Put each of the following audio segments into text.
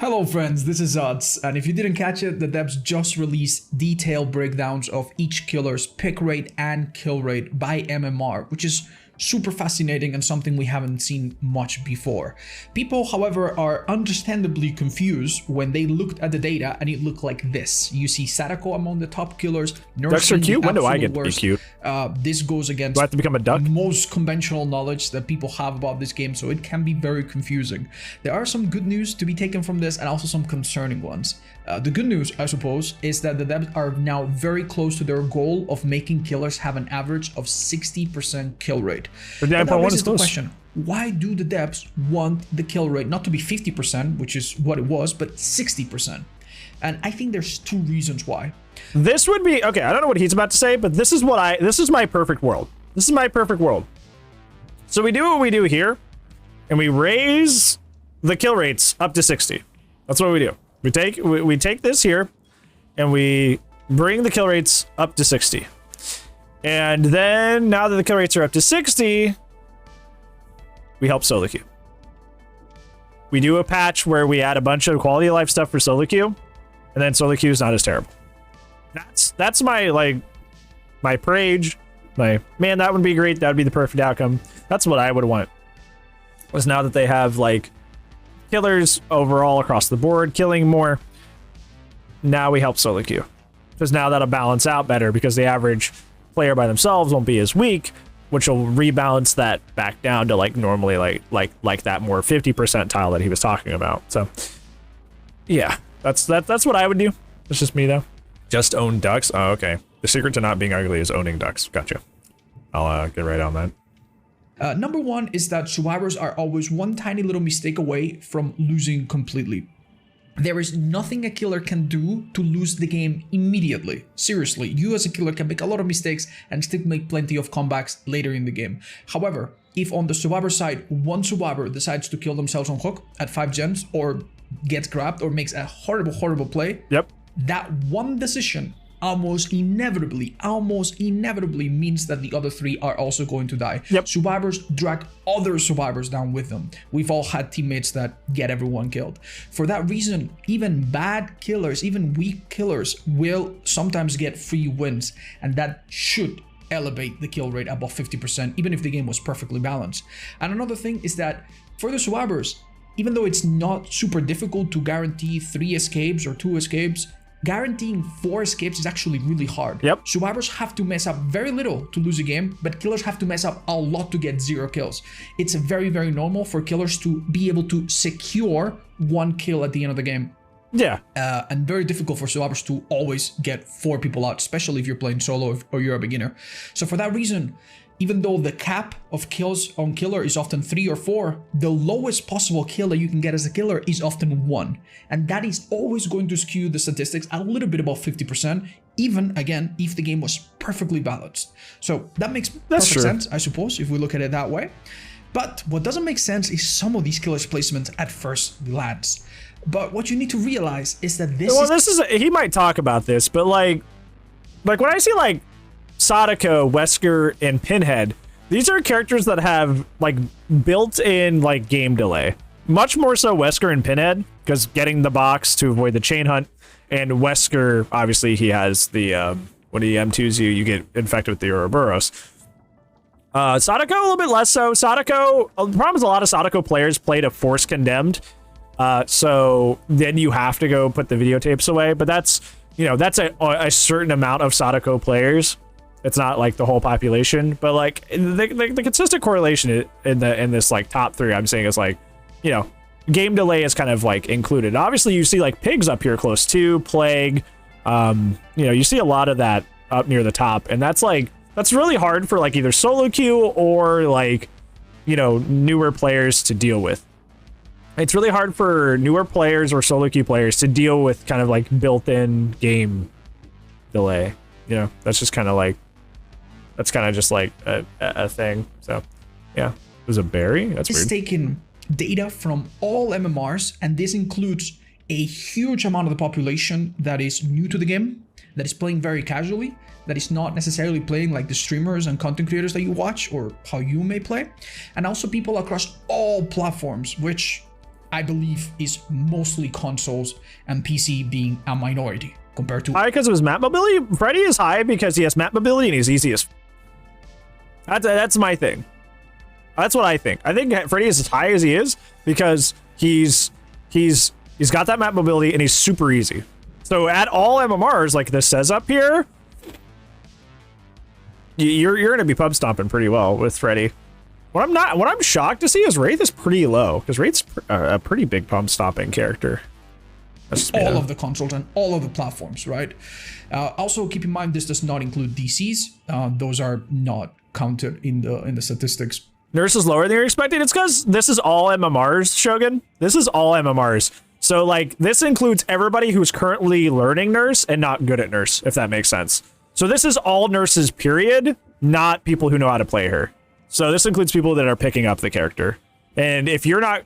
Hello friends, this is Odds, and if you didn't catch it, the devs just released detailed breakdowns of each killer's pick rate and kill rate by MMR, which is super fascinating and something we haven't seen much before. People, however, are understandably confused when they looked at the data and it looked like this. You see Sadako among the top killers. Ducks are cute? When do I get to be cute? This goes against Do I have to become a duck? most conventional knowledge that people have about this game, so it can be very confusing. There are some good news to be taken from this and also some concerning ones. The good news, I suppose, is that the devs are now very close to their goal of making killers have an average of 60% kill rate. But that raises the question, why do the devs want the kill rate not to be 50%, which is what it was, but 60%? And I think there's two reasons why. This would be, okay, I don't know what he's about to say, but this is my perfect world. This is my perfect world. So we do what we do here, and we raise the kill rates up to 60. That's what we do. We take this here, and we bring the kill rates up to 60. And then, now that the kill rates are up to 60, we help solo queue. We do a patch where we add a bunch of quality of life stuff for solo queue, and then solo queue is not as terrible. That's my, my parade, man, that would be great, that would be the perfect outcome. That's what I would want. Was now that they have, killers overall across the board, killing more, now we help solo queue. Because now that'll balance out better, because the average player by themselves won't be as weak, which will rebalance that back down to normally like that more 50 percentile that he was talking about. So yeah, that's what I would do. It's just me though. Just own ducks. Oh, okay. The secret to not being ugly is owning ducks. Gotcha. I'll get right on that. Number one is that survivors are always one tiny little mistake away from losing completely. There is nothing a killer can do to lose the game immediately. Seriously, you as a killer can make a lot of mistakes and still make plenty of comebacks later in the game. However, if on the survivor side, one survivor decides to kill themselves on hook at 5 gens or gets grabbed or makes a horrible play, yep, that one decision almost inevitably means that the other 3 are also going to die. Yep. Survivors drag other survivors down with them. We've all had teammates that get everyone killed. For that reason, even bad killers, even weak killers will sometimes get free wins, and that should elevate the kill rate above 50%, even if the game was perfectly balanced. And another thing is that for the survivors, even though it's not super difficult to guarantee 3 escapes or 2 escapes, guaranteeing 4 escapes is actually really hard. Yep. Survivors have to mess up very little to lose a game, but killers have to mess up a lot to get 0 kills. It's very normal for killers to be able to secure 1 kill at the end of the game. Yeah. And very difficult for survivors to always get 4 people out, especially if you're playing solo or you're a beginner. So for that reason, even though the cap of kills on killer is often 3 or 4, the lowest possible kill that you can get as a killer is often 1. And that is always going to skew the statistics a little bit above 50%, even, again, if the game was perfectly balanced. So that makes perfect sense, I suppose, if we look at it that way. But what doesn't make sense is some of these killers' placements at first glance. But what you need to realize is that he might talk about this, but like when I see Sadako, Wesker, and Pinhead, these are characters that have built-in game delay. Much more so Wesker and Pinhead, because getting the box to avoid the chain hunt, and Wesker, obviously he has the when he M2s you get infected with the Ouroboros. Sadako a little bit less so. Sadako, the problem is a lot of Sadako players play to force condemned, so then you have to go put the videotapes away. But that's that's a certain amount of Sadako players. It's not the whole population, but the consistent correlation in this top 3 I'm saying is game delay is kind of included. Obviously you see pigs up here close to plague. You see a lot of that up near the top, and that's really hard for either solo queue or newer players to deal with. It's really hard for newer players or solo queue players to deal with kind of built-in game delay. That's just kind of that's kind of just a thing. So yeah, there's a berry. That's weird. It's taken data from all MMRs, and this includes a huge amount of the population that is new to the game, that is playing very casually, that is not necessarily playing like the streamers and content creators that you watch or how you may play, and also people across all platforms, which I believe is mostly consoles and PC being a minority compared to... High because of his map mobility? Freddy is high because he has map mobility and he's easy as... That's my thing. That's what I think. I think Freddy is as high as he is because he's got that map mobility and he's super easy. So at all MMRs, like this says up here, you're gonna be pub stomping pretty well with Freddy. What I'm shocked to see is Wraith is pretty low because Wraith's a pretty big pub stomping character. All of the consoles and all of the platforms, right? Also keep in mind this does not include DCs. Those are not counted in the statistics. Nurse is lower than you're expecting. It's because this is all MMRs, Shogun. This is all MMRs. So like this includes everybody who's currently learning Nurse and not good at Nurse, if that makes sense. So this is all nurses, period, not people who know how to play her. So this includes people that are picking up the character. And if you're not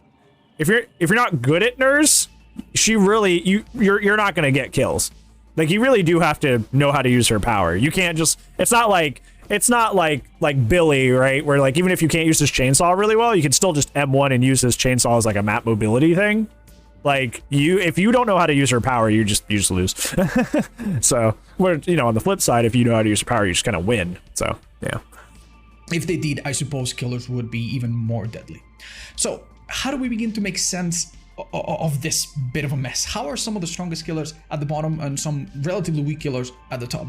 good at Nurse, she really you're not gonna get kills. Like you really do have to know how to use her power. You can't just it's not like Billy, right? Where like even if you can't use his chainsaw really well, you can still just M1 and use his chainsaw as like a map mobility thing. Like if you don't know how to use her power, you just lose. So where on the flip side, if you know how to use her power, you just kind of win. So yeah. If they did, I suppose killers would be even more deadly. So how do we begin to make sense of this bit of a mess? How are some of the strongest killers at the bottom and some relatively weak killers at the top?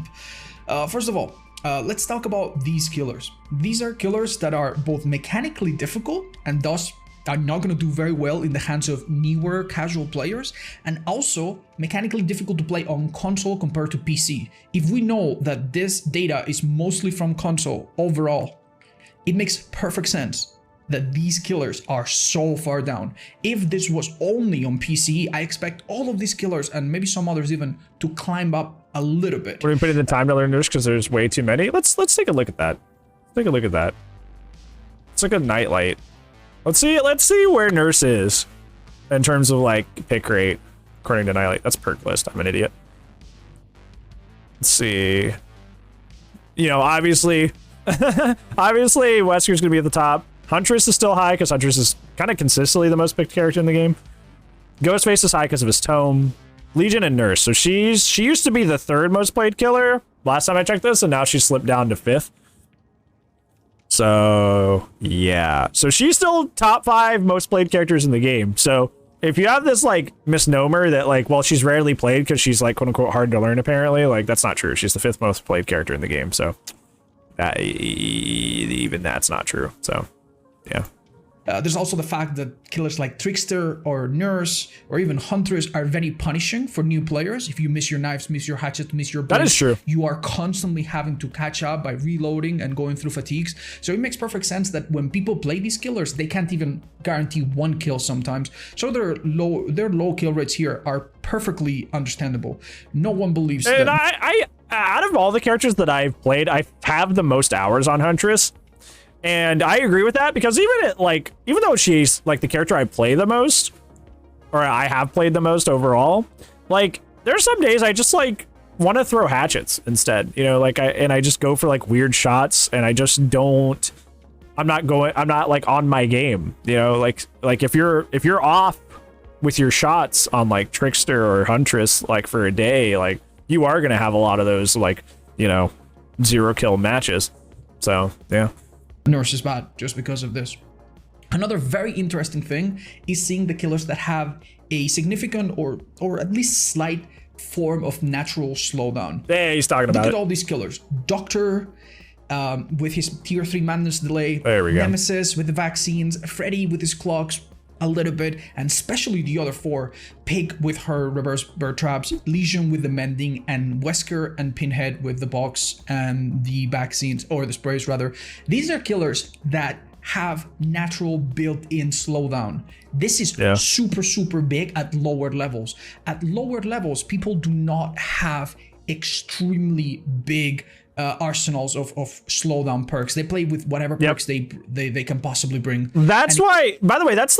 First of all, let's talk about these killers. These are killers that are both mechanically difficult and thus are not going to do very well in the hands of newer casual players, and also mechanically difficult to play on console compared to PC. If we know that this data is mostly from console overall, it makes perfect sense that these killers are so far down. If this was only on PC, I expect all of these killers and maybe some others even to climb up a little bit. We're gonna put in the time to learn Nurse because there's way too many. Let's take a look at that. Take a look at that. It's like a nightlight. Let's see where Nurse is in terms of like pick rate according to Nightlight. That's perk list. I'm an idiot. Let's see. Obviously Wesker's gonna be at the top. Huntress is still high because Huntress is kind of consistently the most picked character in the game. Ghostface is high because of his tome. Legion and Nurse. So she used to be the third most played killer last time I checked this, and now she's slipped down to 5th. So yeah. So she's still top 5 most played characters in the game. So if you have this like misnomer that like, well, she's rarely played because she's like quote unquote hard to learn, apparently, like that's not true. She's the 5th most played character in the game. So even that's not true. So yeah. There's also the fact that killers like Trickster or Nurse or even Huntress are very punishing for new players. If you miss your knives, miss your hatchets, miss your blades, that is true. You are constantly having to catch up by reloading and going through fatigues. So it makes perfect sense that when people play these killers, they can't even guarantee 1 kill sometimes. So their low kill rates here are perfectly understandable. No one believes that. And I out of all the characters that I've played, I have the most hours on Huntress. And I agree with that because even though she's like the character I play the most, or I have played the most overall, like there's some days I just like want to throw hatchets instead, I just go for like weird shots and I just don't, I'm not like on my game, like if you're off with your shots on like Trickster or Huntress, like for a day, like you are going to have a lot of those like, 0 kill matches. So yeah. Nurse is bad just because of this. Another very interesting thing is seeing the killers that have a significant or at least slight form of natural slowdown. Yeah, he's talking about it. Look at all these killers. Doctor with his tier 3 madness delay. There we go. Nemesis with the vaccines. Freddy with his clocks a little bit, and especially the other 4, Pig with her reverse bird traps, Legion with the mending, and Wesker and Pinhead with the box and the vaccines, or the sprays rather. These are killers that have natural built-in slowdown. This is super big at lower levels. At lower levels, people do not have extremely big arsenals of slowdown perks. They play with whatever perks they can possibly bring. That's why, by the way, that's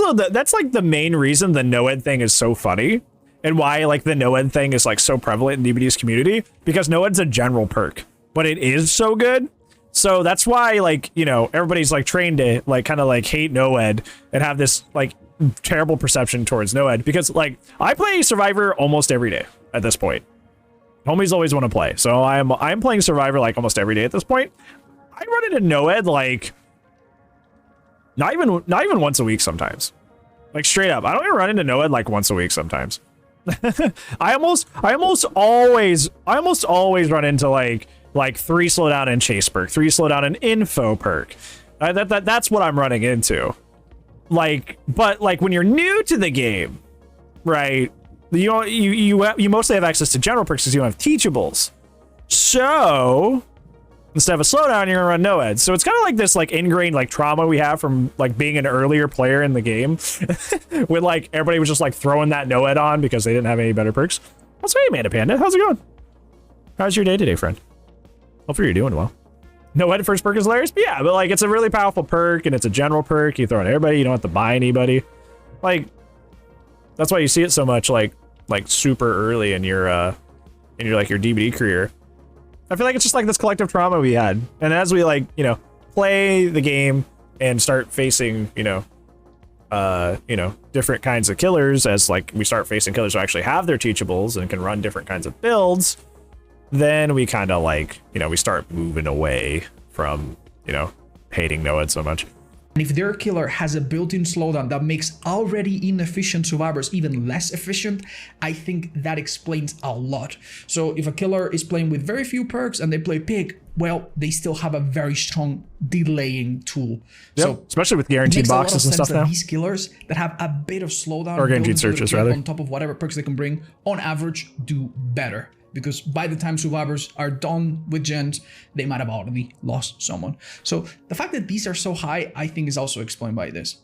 like the main reason the no-ed thing is so funny, and why like the no-ed thing is like so prevalent in DBD's community, because no-ed's a general perk, but it is so good. So that's why, like, everybody's like trained to like kind of like hate no-ed and have this like terrible perception towards Noed, because like I play Survivor almost every day at this point. Homies always want to play, so I'm playing Survivor like almost every day at this point. I run into Noed like not even once a week sometimes. Like straight up, I don't even run into Noed like once a week sometimes. I almost always run into like 3 slowdown and chase perk, 3 slowdown and info perk. That's what I'm running into. Like, but like when you're new to the game, right? You mostly have access to general perks because you don't have teachables. So instead of a slowdown, you're gonna run Noed. So it's kind of like this like ingrained like trauma we have from like being an earlier player in the game, when like everybody was just like throwing that Noed on because they didn't have any better perks. What's hey, Amanda Panda? How's it going? How's your day today, friend? Hopefully you're doing well. Noed first perk is hilarious, but yeah, but like it's a really powerful perk and it's a general perk. You throw it at everybody. You don't have to buy anybody. Like that's why you see it so much like super early in your like your DBD career. I feel like it's just like this collective trauma we had, and as we like play the game and start facing different kinds of killers, as like we start facing killers who actually have their teachables and can run different kinds of builds, then we kind of like we start moving away from hating Noed so much. And if their killer has a built-in slowdown that makes already inefficient survivors even less efficient, I think that explains a lot. So if a killer is playing with very few perks and they play pig, well, they still have a very strong delaying tool. Yep, so especially with guaranteed boxes and stuff now. These killers that have a bit of slowdown or guaranteed searches rather on top of whatever perks they can bring, on average, do better. Because by the time survivors are done with gens, they might have already lost someone. So the fact that these are so high, I think is also explained by this.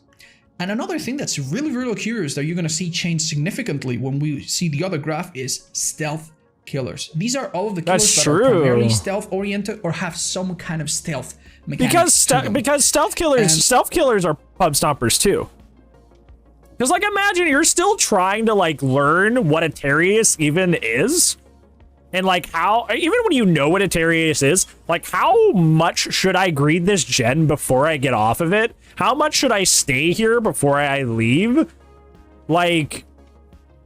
And another thing that's really curious that you're going to see change significantly when we see the other graph is stealth killers. These are all of the killers that are primarily stealth oriented or have some kind of stealth mechanics. Because stealth killers are pub stompers too. Because like imagine you're still trying to like learn what a Terrius even is. And like how, even when you know what a Terrius is, like how much should I greed this gen before I get off of it? How much should I stay here before I leave? Like,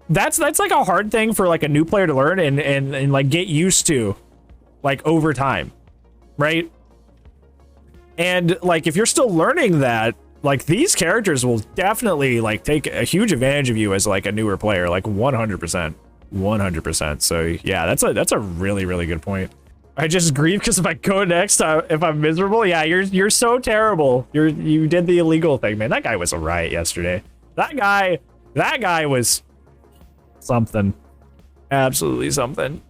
that's like a hard thing for like a new player to learn and like get used to, like over time, right? And like if you're still learning that, like these characters will definitely like take a huge advantage of you as like a newer player, like 100%. 100%. So yeah, that's a really good point. I just grieve because if I go next, if I'm miserable, yeah, you're so terrible. You did the illegal thing, man. That guy was a riot yesterday. That guy was something, absolutely something.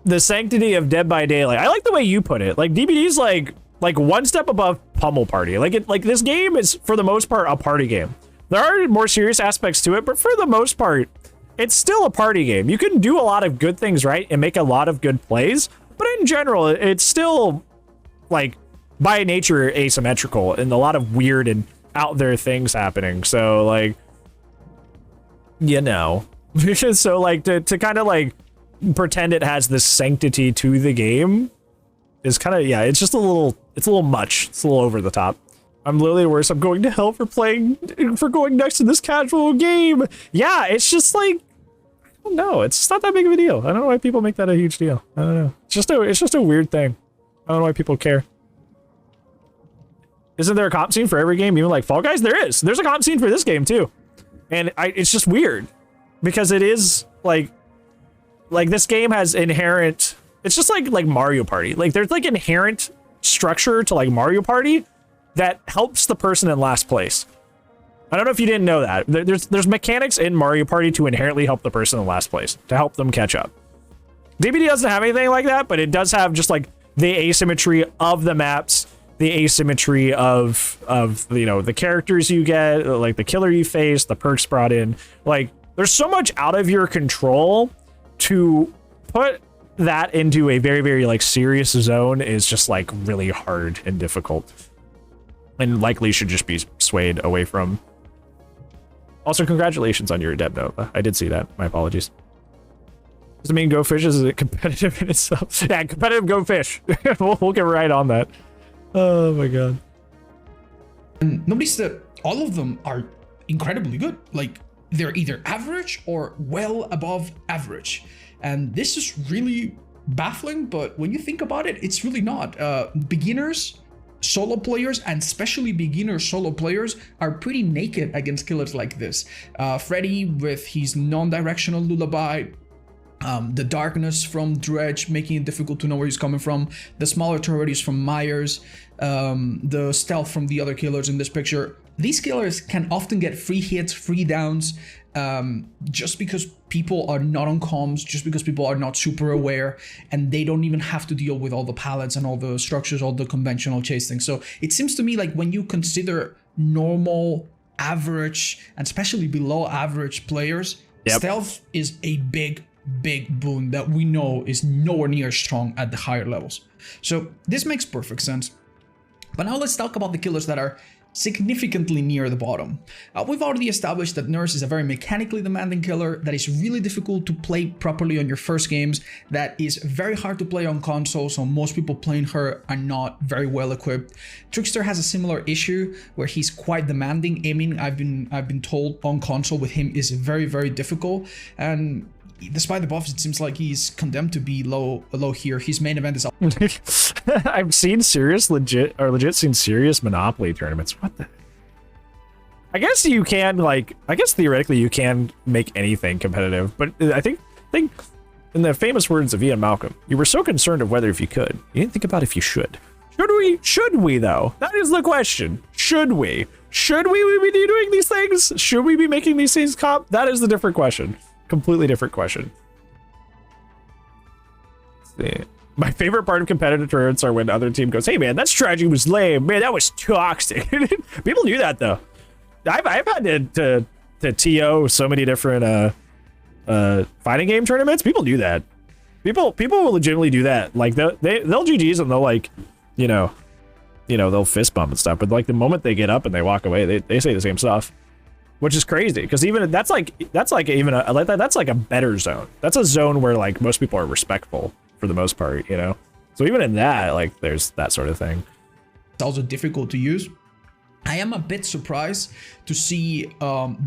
The sanctity of Dead by Daylight. I like the way you put it. Like DBD's like one step above Pummel Party. Like this game is for the most part a party game. There are more serious aspects to it, but for the most part, it's still a party game. You can do a lot of good things right and make a lot of good plays, but in general, it's still like by nature asymmetrical and a lot of weird and out there things happening. So like, so like to kind of like pretend it has this sanctity to the game is kind of, yeah, it's just a little much. It's a little over the top. I'm literally worse. I'm going to hell for going next to this casual game. Yeah, it's just like, I don't know. It's just not that big of a deal. I don't know why people make that a huge deal. I don't know. It's just a weird thing. I don't know why people care. Isn't there a comp scene for every game, even like Fall Guys? There is. There's a comp scene for this game too. And it's just weird because it is like this game has inherent, it's just like Mario Party. Like there's like inherent structure to like Mario Party that helps the person in last place. I don't know if you didn't know that. There's mechanics in Mario Party to inherently help the person in last place, to help them catch up. DBD doesn't have anything like that, but it does have just like the asymmetry of the maps, the asymmetry of the characters you get, like the killer you face, the perks brought in. Like there's so much out of your control to put that into a very like serious zone is just like really hard and difficult. And likely should just be swayed away from. Also, congratulations on your Deb note. I did see that. My apologies. Does it mean Go Fish is competitive in itself? Yeah, competitive Go Fish. we'll get right on that. Oh my god. And notice that all of them are incredibly good. Like, they're either average or well above average. And this is really baffling, but when you think about it, it's really not. Beginners, solo players, and especially beginner solo players are pretty naked against killers like this. Freddy with his non-directional lullaby, the darkness from Dredge making it difficult to know where he's coming from, the smaller turrets from Myers, the stealth from the other killers in this picture. These killers can often get free hits, free downs, just because people are not on comms, just because people are not super aware, and they don't even have to deal with all the pallets and all the structures, all the conventional chase things. So it seems to me like when you consider normal, average, and especially below average players, stealth is a big boon that we know is nowhere near as strong at the higher levels. So this makes perfect sense. But now let's talk about the killers that are significantly near the bottom. We've already established that Nurse is a very mechanically demanding killer that is really difficult to play properly on your first games, that is very hard to play on console, so most people playing her are not very well equipped. Trickster has a similar issue where he's quite demanding. Aiming, I've been told, on console with him is very difficult, and despite the buffs, it seems like he's condemned to be low here. His main event is I've seen legit seen serious Monopoly tournaments. What the? I guess you can, like, I guess theoretically you can make anything competitive, but I think in the famous words of Ian Malcolm, you were so concerned of whether if you could, you didn't think about if you should. Should we though? That is the question. Should we? Should we be doing these things? Should we be making these things comp? That is the different question. Completely different question. Let's see. My favorite part of competitive tournaments are when the other team goes, "Hey man, that strategy was lame. Man, that was toxic." People do that though. I've had to TO so many different fighting game tournaments. People do that. People will legitimately do that. Like they'll GGs and they'll, like, you know they'll fist bump and stuff. But like the moment they get up and they walk away, they say the same stuff. Which is crazy, because even that's like a better zone. That's a zone where like most people are respectful for the most part, you know. So even in that, like, there's that sort of thing. It's also difficult to use. I am a bit surprised to see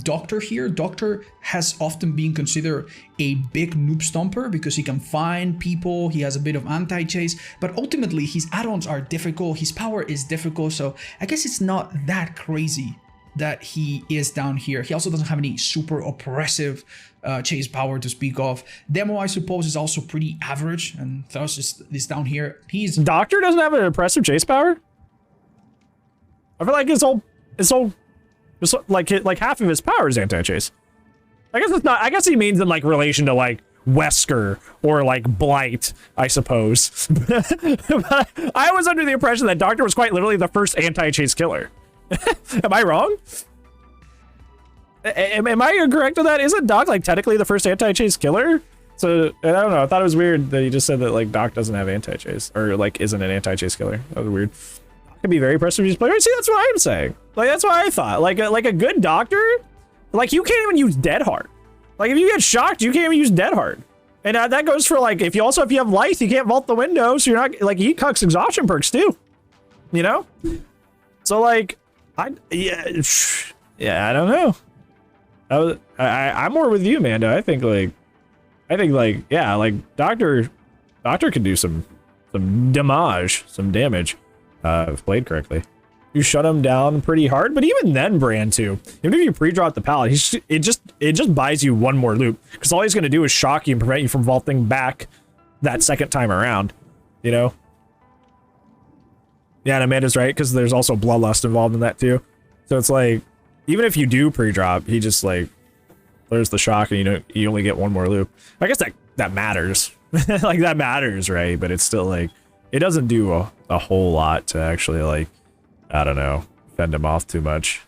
Doctor here. Doctor has often been considered a big noob stomper because he can find people, he has a bit of anti-chase, but ultimately his add-ons are difficult, his power is difficult, so I guess it's not that crazy that he is down here. He also doesn't have any super oppressive chase power to speak of. Demo, I suppose, is also pretty average, and thus is down here. He's Doctor doesn't have an impressive chase power. I feel like it's all like half of his power is anti-chase. I guess it's not. I guess he means in like relation to like Wesker or like Blight, I suppose. But I was under the impression that Doctor was quite literally the first anti-chase killer. Am I wrong? Am I incorrect on that? Isn't Doc like technically the first anti-chase killer? So I don't know. I thought it was weird that he just said that like Doc doesn't have anti-chase or like isn't an anti-chase killer. That was weird. Doc can be very prestigious player. See, that's what I'm saying. Like that's what I thought. Like a good doctor, like you can't even use dead hard. Like if you get shocked, you can't even use dead hard. And that goes for like if you have life, you can't vault the window, so you're not like he cucks exhaustion perks too. You know? So like yeah, I don't know. I'm more with you, Mando. I think yeah, like Doctor can do some damage, if played correctly. You shut him down pretty hard, but even then, Bran too. Even if you pre-drop the pallet, it just buys you one more loop because all he's gonna do is shock you and prevent you from vaulting back that second time around. You know. Yeah, and Amanda's right, because there's also Bloodlust involved in that too. So it's like, even if you do pre-drop, he just like, there's the shock and you only get one more loop. I guess that matters. Like that matters, right? But it's still like, it doesn't do a whole lot to actually like, I don't know, fend him off too much.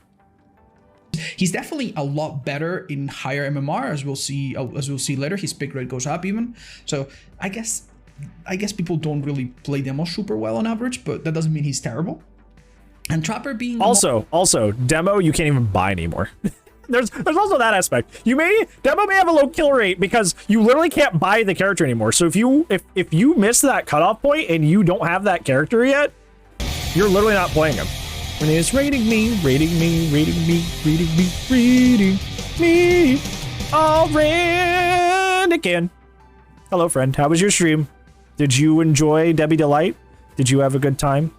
He's definitely a lot better in higher MMR, as we'll see later. His pick rate goes up even. So I guess people don't really play Demo super well on average, but that doesn't mean he's terrible. And Trapper being also Demo you can't even buy anymore. there's also that aspect. Demo may have a low kill rate because you literally can't buy the character anymore. So if you miss that cutoff point and you don't have that character yet, you're literally not playing him. When it's rating me, rating me, rating me, rating me, rating me. All ran again. Hello, friend. How was your stream? Did you enjoy Debbie Delight? Did you have a good time?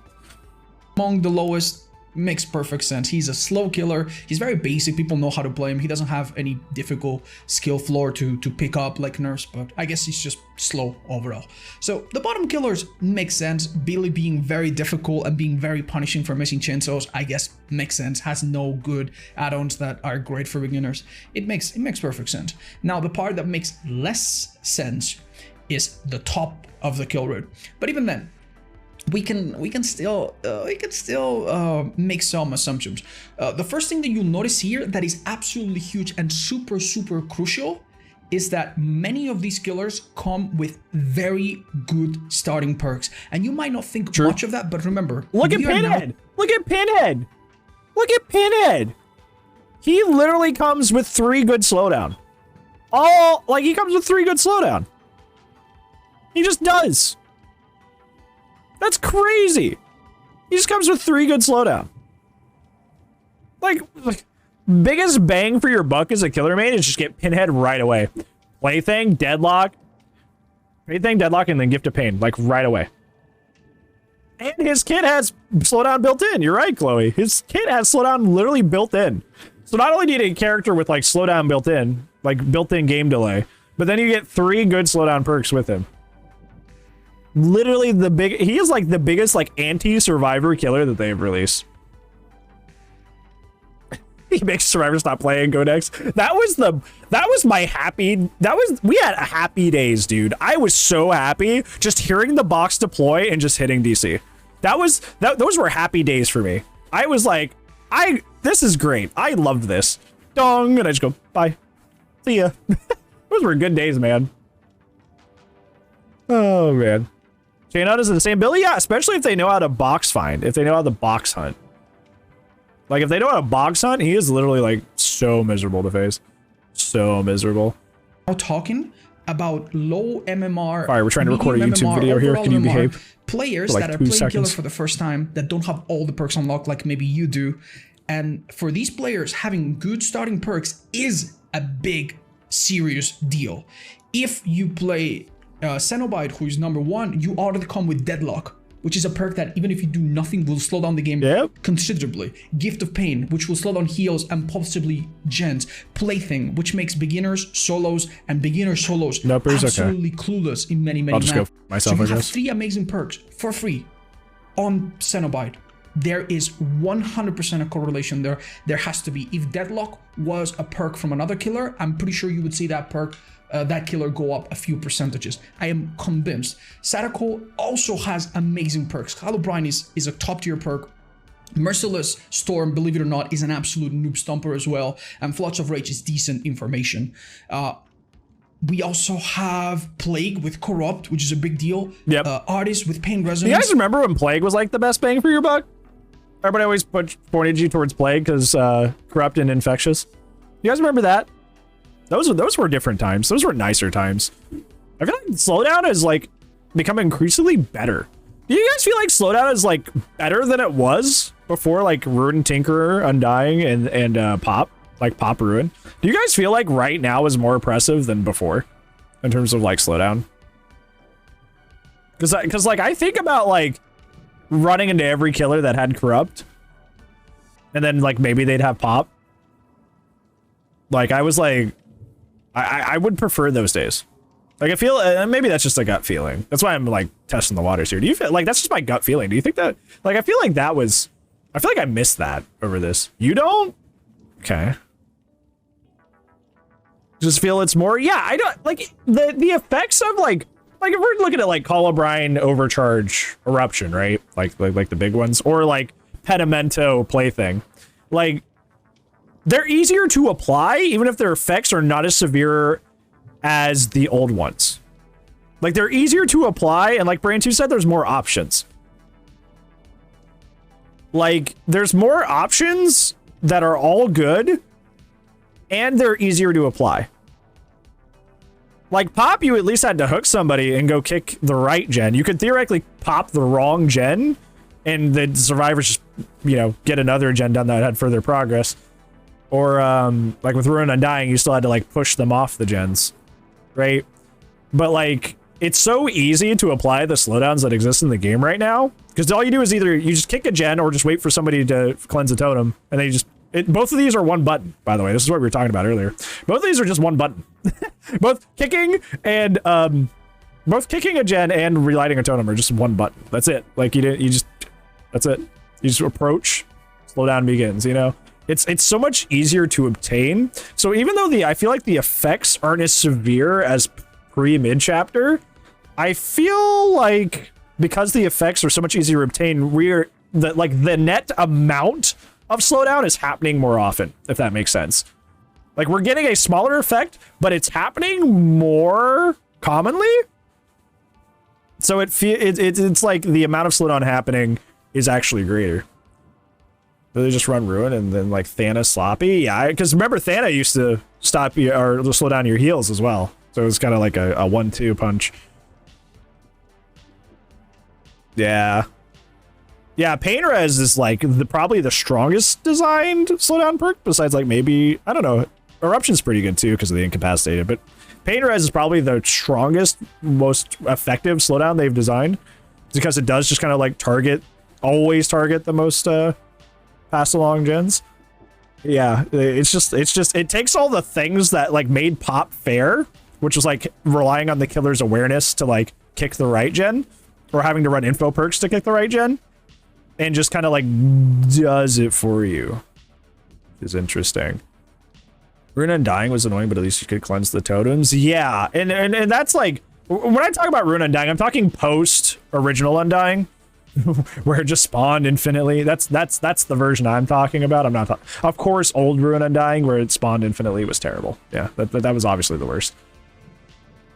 Among the lowest, makes perfect sense. He's a slow killer. He's very basic. People know how to play him. He doesn't have any difficult skill floor to pick up like Nurse, but I guess he's just slow overall. So the bottom killers make sense. Billy being very difficult and being very punishing for missing chainsaws, I guess makes sense. Has no good add-ons that are great for beginners. It makes perfect sense. Now the part that makes less sense is the top of the kill route. But even then, we can still make some assumptions. The first thing that you'll notice here that is absolutely huge and super crucial is that many of these killers come with very good starting perks, and you might not think much of that, but remember, look at Pinhead. Look at Pinhead. Look at Pinhead. He literally comes with 3 good slowdown. He comes with 3 good slowdown. He just does. That's crazy. He just comes with 3 good slowdown. Like, biggest bang for your buck as a killer main is just get Pinhead right away. Plaything, Deadlock. Plaything, Deadlock, and then Gift of Pain, like right away. And his kit has slowdown built in. You're right, Chloe. His kit has slowdown literally built in. So not only do you need a character with like slowdown built in, like built-in game delay, but then you get 3 good slowdown perks with him. Literally he is like the biggest like anti-survivor killer that they've released. He makes survivors stop playing, go next. We had happy days, dude. I was so happy just hearing the box deploy and just hitting DC. Those were happy days for me. I was like, this is great. I loved this. Dong, and I just go, bye. See ya. Those were good days, man. Oh man. Chain Hunt is the same ability? Yeah, especially if they know how to box find. If they know how to box hunt. Like, if they know how to box hunt, he is literally, like, so miserable to face. So miserable. Now talking about low MMR... Alright, we're trying to record a YouTube video here. Can you behave? Players that are playing killer for the first time, that don't have all the perks unlocked like maybe you do. And for these players, having good starting perks is a big, serious deal. If you play... Cenobite, who is number 1, you already come with Deadlock, which is a perk that even if you do nothing will slow down the game considerably. Gift of Pain, which will slow down heals and possibly gens. Plaything, which makes beginners, solos, and beginner solos absolutely clueless in many I'll just maps. go myself, so you have 3 amazing perks for free on Cenobite. There is 100% a correlation there. There has to be. If Deadlock was a perk from another killer, I'm pretty sure you would see that perk, that killer go up a few percentages. I am convinced. Sadako also has amazing perks. Hollow Brine is a top tier perk. Merciless Storm, believe it or not, is an absolute noob stomper as well. And Floods of Rage is decent information. We also have Plague with Corrupt, which is a big deal. Yep. Artist with Pain Resonance. Do you guys remember when Plague was like the best bang for your buck? Everybody always pointed you towards Plague because Corrupt and Infectious. You guys remember that? Those were different times. Those were nicer times. I feel like slowdown is like becoming increasingly better. Do you guys feel like slowdown is like better than it was before like Ruin Tinkerer, Undying, and Pop Ruin? Do you guys feel like right now is more oppressive than before in terms of like slowdown? Because like I think about like running into every killer that had Corrupt, and then like maybe they'd have Pop. Like I was like, I would prefer those days. Like I feel, maybe that's just a gut feeling. That's why I'm like testing the waters here. Do you feel like that's just my gut feeling? Do you think that, like, I feel like I missed that over this. You don't? Okay. Just feel it's more, yeah, I don't, like, the effects of like if we're looking at like Call of Brine, Overcharge, Eruption, right? Like the big ones, or like Pedimento Plaything. Like, they're easier to apply, even if their effects are not as severe as the old ones. Like, they're easier to apply, and like Bran 2 said, there's more options. Like, there's more options that are all good, and they're easier to apply. Like, Pop, you at least had to hook somebody and go kick the right gen. You could theoretically pop the wrong gen and the survivors just, you know, get another gen done that had further progress. Or like with Ruin Undying, you still had to like push them off the gens, right? But like it's so easy to apply the slowdowns that exist in the game right now, because all you do is either you just kick a gen or just wait for somebody to cleanse a totem, and then you just both of these are one button, by the way. This is what we were talking about earlier. Both of these are just one button. both kicking a gen and relighting a totem are just one button. That's it. Like that's it. You just approach, slowdown begins, you know? It's so much easier to obtain. So even though I feel like the effects aren't as severe as pre-mid chapter, I feel like because the effects are so much easier to obtain, the net amount of slowdown is happening more often, if that makes sense. Like we're getting a smaller effect, but it's happening more commonly. So it's like the amount of slowdown happening is actually greater. Do they just run Ruin and then like Thana sloppy? Yeah, because remember Thana used to stop you or slow down your heals as well. So it was kind of like a 1-2 punch. Yeah. Yeah, Pain Res is like probably the strongest designed slowdown perk, besides like maybe, I don't know, Eruption's pretty good too because of the incapacitated, but Pain Res is probably the strongest, most effective slowdown they've designed, because it does just kind of like always target the most pass along gens. Yeah, it takes all the things that like made Pop fair, which was like relying on the killer's awareness to like kick the right gen, or having to run info perks to kick the right gen, and just kind of like does it for you. Is interesting. Rune Undying was annoying, but at least you could cleanse the totems. Yeah, and that's like, when I talk about Rune Undying, I'm talking post original Undying, where it just spawned infinitely. That's the version I'm talking about. I'm not of course old Rune Undying where it spawned infinitely was terrible. Yeah, that was obviously the worst.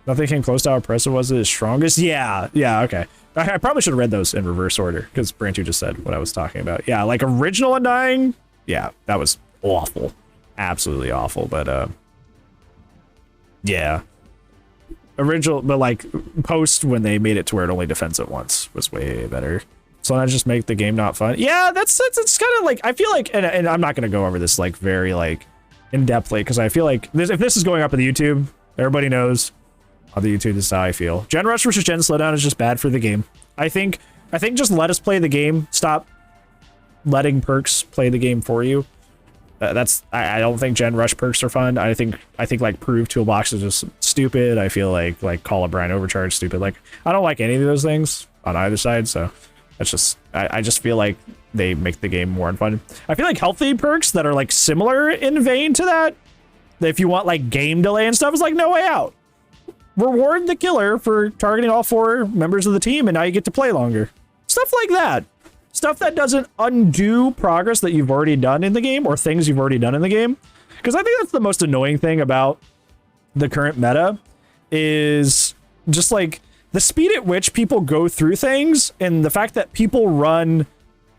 Nothing came close to how impressive was it as strongest. Yeah, okay. I probably should have read those in reverse order, because Brantu just said what I was talking about. Yeah, like original Undying, yeah, that was awful. Absolutely awful, but yeah. Original, but like post, when they made it to where it only defends it once, was way better. So I just make the game not fun. Yeah, it's kind of like, I feel like, and I'm not gonna go over this like very like in depthly, because I feel like if this is going up on the YouTube, everybody knows on the YouTube this is how I feel. Gen rush versus gen slowdown is just bad for the game. I think just let us play the game. Stop letting perks play the game for you. I don't think gen rush perks are fun. I think like prove toolbox is just stupid. I feel like call a Bran overcharge stupid. Like I don't like any of those things on either side. So that's just, I just feel like they make the game more fun. I feel like healthy perks that are like similar in vein to that, if you want like game delay and stuff, is like No Way Out. Reward the killer for targeting all 4 members of the team, and now you get to play longer. Stuff like that. Stuff that doesn't undo progress that you've already done in the game, or things you've already done in the game. Because I think that's the most annoying thing about the current meta, is just like the speed at which people go through things, and the fact that people run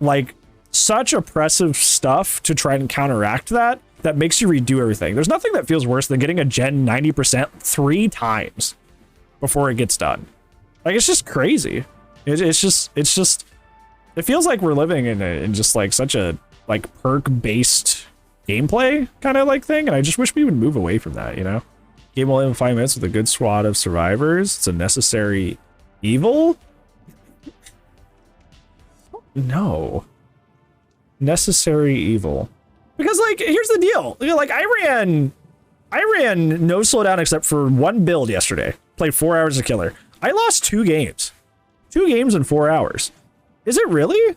like such oppressive stuff to try and counteract that makes you redo everything. There's nothing that feels worse than getting a gen 90% 3 times before it gets done. Like, it's just crazy. It's just it feels like we're living in just like such a like perk based gameplay kind of like thing, and I just wish we would move away from that, you know? Game will end in 5 minutes with a good squad of survivors. It's a necessary evil? No. Necessary evil. Because like, here's the deal. You know, like I ran no slowdown except for 1 build yesterday. Played 4 hours of killer. I lost 2 games. 2 games in 4 hours. Is it really?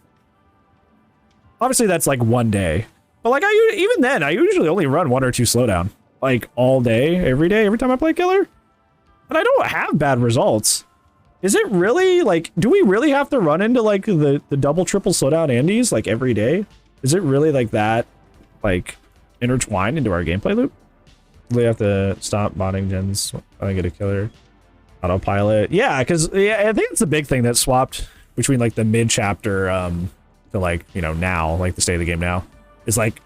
Obviously that's like 1 day. But like even then, I usually only run 1 or 2 slowdown. Like all day, every time I play killer. And I don't have bad results. Is it really like, do we really have to run into like the double triple slowdown Andes like every day? Is it really like that like intertwined into our gameplay loop? We have to stop botting gens. I get a killer. Autopilot. Yeah, because I think it's a big thing that swapped between like the mid chapter to like, you know, now, like the state of the game now, is like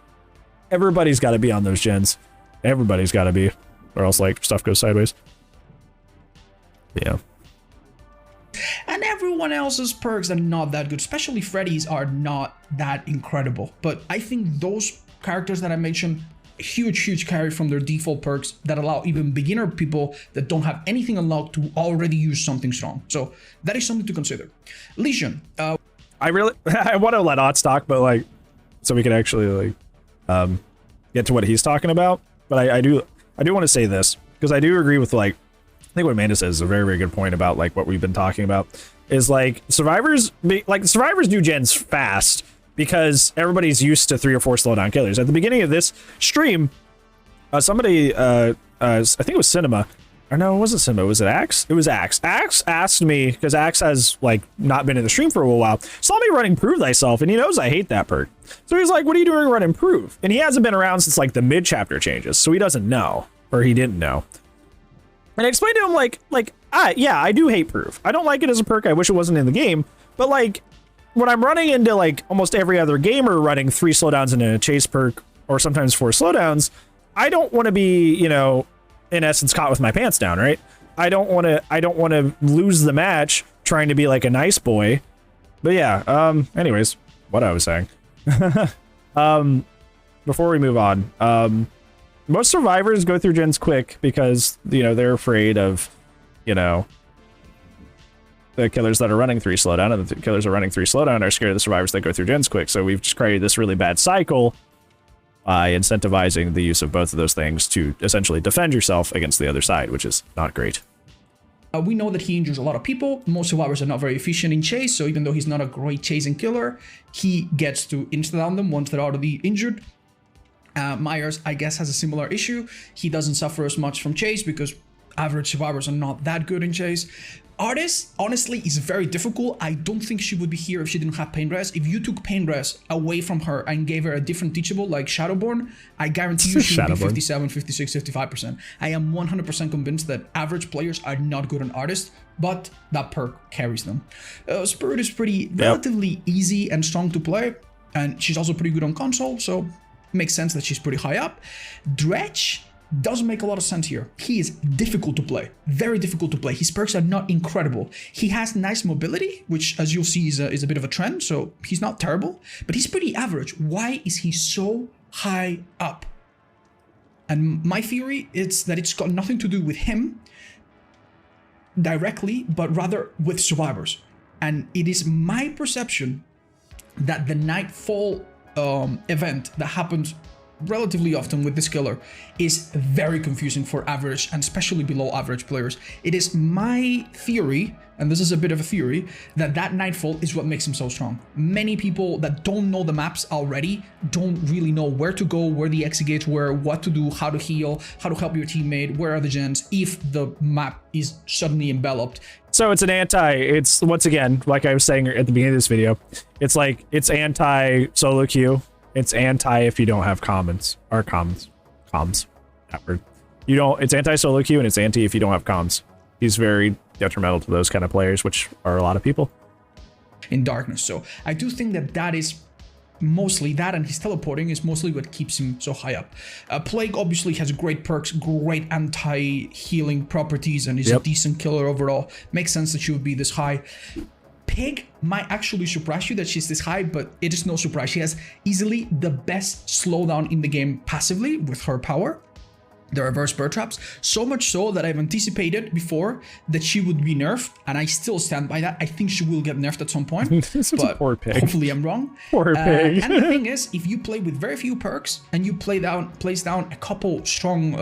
everybody's got to be on those gens. Everybody's got to be, or else like stuff goes sideways. Yeah. And everyone else's perks are not that good, especially Freddy's are not that incredible. But I think those characters that I mentioned, huge carry from their default perks that allow even beginner people that don't have anything unlocked to already use something strong. So that is something to consider. Legion. I want to let Otts talk, but like, so we can actually like get to what he's talking about. But I do want to say this, because I do agree with, like, I think what Amanda says is a very good point about like what we've been talking about, is like survivors do gens fast because everybody's used to 3 or 4 slowdown killers. At the beginning of this stream, somebody, I think it was Cinema, or no, it wasn't Cinema, was it Axe? It was Axe. Axe asked me, because Axe has like not been in the stream for a while, saw me running Prove Thyself, and he knows I hate that perk. So he's like, what are you doing running Prove? And he hasn't been around since like the mid-chapter changes, so he doesn't know, or he didn't know. And I explained to him yeah, I do hate Prove. I don't like it as a perk. I wish it wasn't in the game. But like, when I'm running into like almost every other gamer running 3 slowdowns in a chase perk, or sometimes 4 slowdowns, I don't want to be, you know, in essence caught with my pants down, right? I don't want to lose the match trying to be like a nice boy. But yeah, anyways, what I was saying. Before we move on, most survivors go through gens quick because, you know, they're afraid of, you know, the killers that are running 3 slowdown, and the killers that are running 3 slowdown are scared of the survivors that go through gens quick. So we've just created this really bad cycle by incentivizing the use of both of those things to essentially defend yourself against the other side, which is not great. We know that he injures a lot of people. Most survivors are not very efficient in chase, so even though he's not a great chasing killer, he gets to insta-down them once they're already injured. Myers, I guess, has a similar issue. He doesn't suffer as much from chase because average survivors are not that good in chase. Artist, honestly, is very difficult. I don't think she would be here if she didn't have Pain Res. If you took Pain Res away from her and gave her a different teachable like Shadowborn, I guarantee you she would be 57, 56, 55%. I am 100% convinced that average players are not good on Artist, but that perk carries them. Spirit is pretty relatively easy and strong to play, and she's also pretty good on console, so makes sense that she's pretty high up. Dredge doesn't make a lot of sense here. He is difficult to play, very difficult to play. His perks are not incredible. He has nice mobility, which as you'll see is a bit of a trend, so he's not terrible, but he's pretty average. Why is he so high up? And my theory is that it's got nothing to do with him directly, but rather with survivors. And it is my perception that the Nightfall event that happens relatively often with this killer is very confusing for average and especially below average players. It is my theory, and this is a bit of a theory, that Nightfall is what makes him so strong. Many people that don't know the maps already don't really know where to go, where the exit gates were, what to do, how to heal, how to help your teammate, where are the gens if the map is suddenly enveloped. So it's it's once again, like I was saying at the beginning of this video, it's like it's anti solo queue. It's anti if you don't have comms. That word. You don't. It's anti solo queue and it's anti if you don't have comms. He's very detrimental to those kind of players, which are a lot of people. In darkness, so I do think that is mostly that, and his teleporting is mostly what keeps him so high up. Plague obviously has great perks, great anti-healing properties, and is a decent killer overall. Makes sense that she would be this high. Pig might actually surprise you that she's this high, but it is no surprise. She has easily the best slowdown in the game passively with her power, the reverse bird traps, so much so that I've anticipated before that she would be nerfed, and I still stand by that. I think she will get nerfed at some point, but poor Pig. Hopefully I'm wrong. Poor Pig. And the thing is, if you play with very few perks and you place down a couple strong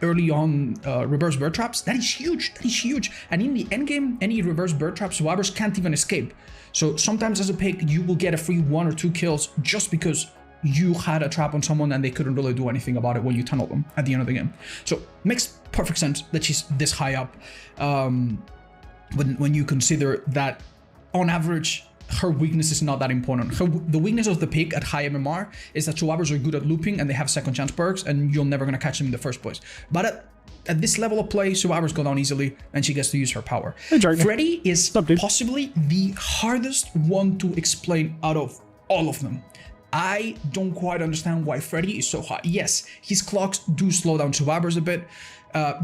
early on reverse bird traps, that is huge. That is huge. And in the end game, any reverse bird trap survivors can't even escape. So sometimes as a Pig, you will get a free 1 or 2 kills just because you had a trap on someone and they couldn't really do anything about it when you tunnel them at the end of the game. So makes perfect sense that she's this high up when you consider that on average her weakness is not that important. The weakness of the Pig at high MMR is that survivors are good at looping and they have second chance perks and you're never going to catch them in the first place. But at this level of play, survivors go down easily and she gets to use her power. Freddy is possibly the hardest one to explain out of all of them. I don't quite understand why Freddy is so high. Yes, his clocks do slow down survivors a bit.